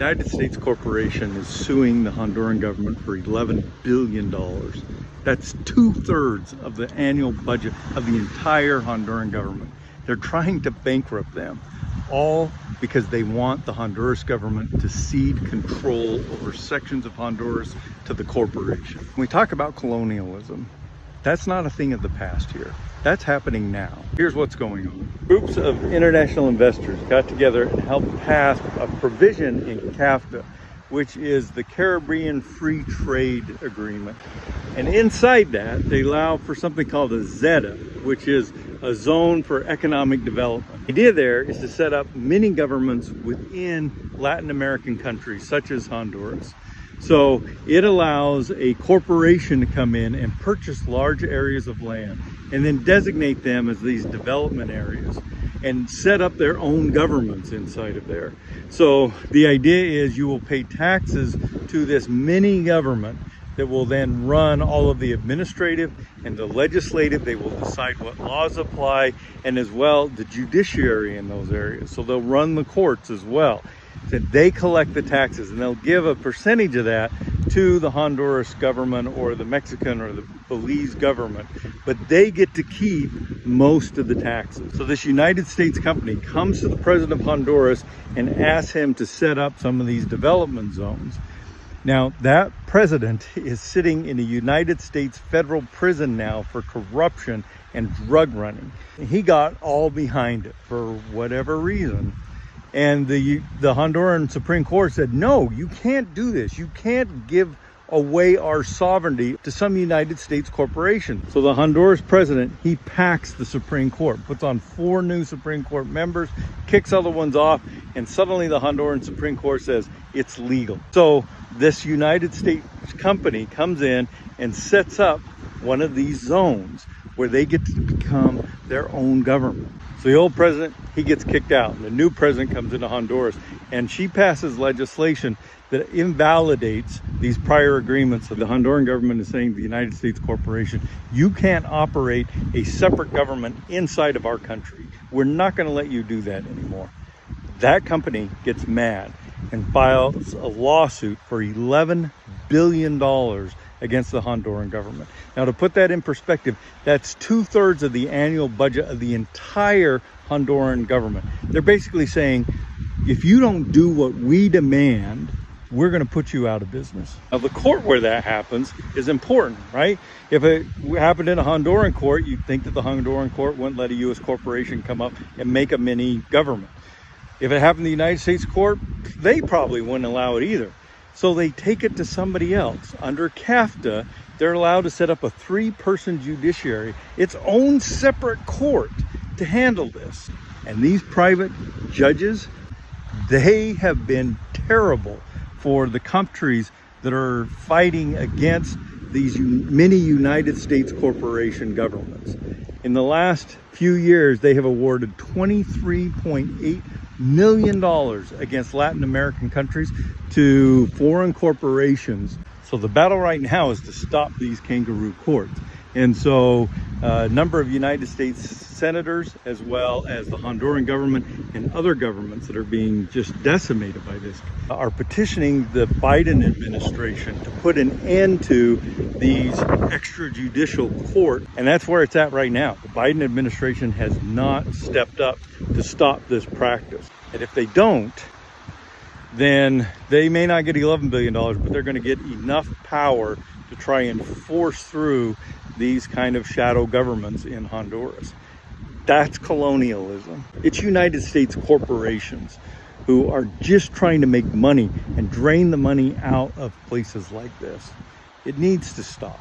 The United States corporation is suing the Honduran government for $11 billion. That's 2/3 of the annual budget of the entire Honduran government. They're trying to bankrupt them, all because they want the Honduras government to cede control over sections of Honduras to the corporation. When we talk about colonialism, that's not a thing of the past here. That's happening now. Here's what's going on. Groups of international investors got together and helped pass a provision in CAFTA, which is the Caribbean Free Trade Agreement. And inside that, they allow for something called a ZETA, which is a zone for economic development. The idea there is to set up mini governments within Latin American countries, such as Honduras. So it allows a corporation to come in and purchase large areas of land and then designate them as these development areas and set up their own governments inside of there. So the idea is you will pay taxes to this mini government that will then run all of the administrative and the legislative. They will decide what laws apply, and as well the judiciary in those areas. So they'll run the courts as well. That they collect the taxes, and they'll give a percentage of that to the Honduras government or the Mexican or the Belize government, but they get to keep most of the taxes. So this United States company comes to the president of Honduras and asks him to set up some of these development zones. Now, that president is sitting in a United States federal prison now for corruption and drug running. He got all behind it for whatever reason. And the Honduran Supreme Court said, no, you can't do this. You can't give away our sovereignty to some United States corporation. So the Honduras president, he packs the Supreme Court, puts on 4 new Supreme Court members, kicks other ones off, and suddenly the Honduran Supreme Court says it's legal. So this United States company comes in and sets up one of these zones where they get to become their own government. So the old president, he gets kicked out, and the new president comes into Honduras, and she passes legislation that invalidates these prior agreements. So the Honduran government is saying to the United States corporation, you can't operate a separate government inside of our country. We're not going to let you do that anymore. That company gets mad and files a lawsuit for $11 billion against the Honduran government. Now, to put that in perspective, that's 2/3 of the annual budget of the entire Honduran government. They're basically saying, if you don't do what we demand, we're going to put you out of business. Now, the court where that happens is important, right? If it happened in a Honduran court, you'd think that the Honduran court wouldn't let a U.S. corporation come up and make a mini government. If it happened in the United States court, they probably wouldn't allow it either. So they take it to somebody else. Under CAFTA, they're allowed to set up a 3-person judiciary, its own separate court to handle this. And these private judges, they have been terrible for the countries that are fighting against these many United States corporation governments. In the last few years, they have awarded $23.8 million against Latin American countries to foreign corporations. So the battle right now is to stop these kangaroo courts. And so a number of United States senators, as well as the Honduran government and other governments that are being just decimated by this, are petitioning the Biden administration to put an end to these extrajudicial court. And that's where it's at right now. The Biden administration has not stepped up to stop this practice. And if they don't, then they may not get $11 billion, but they're going to get enough power to try and force through these kind of shadow governments in Honduras. That's colonialism. It's United States corporations who are just trying to make money and drain the money out of places like this. It needs to stop.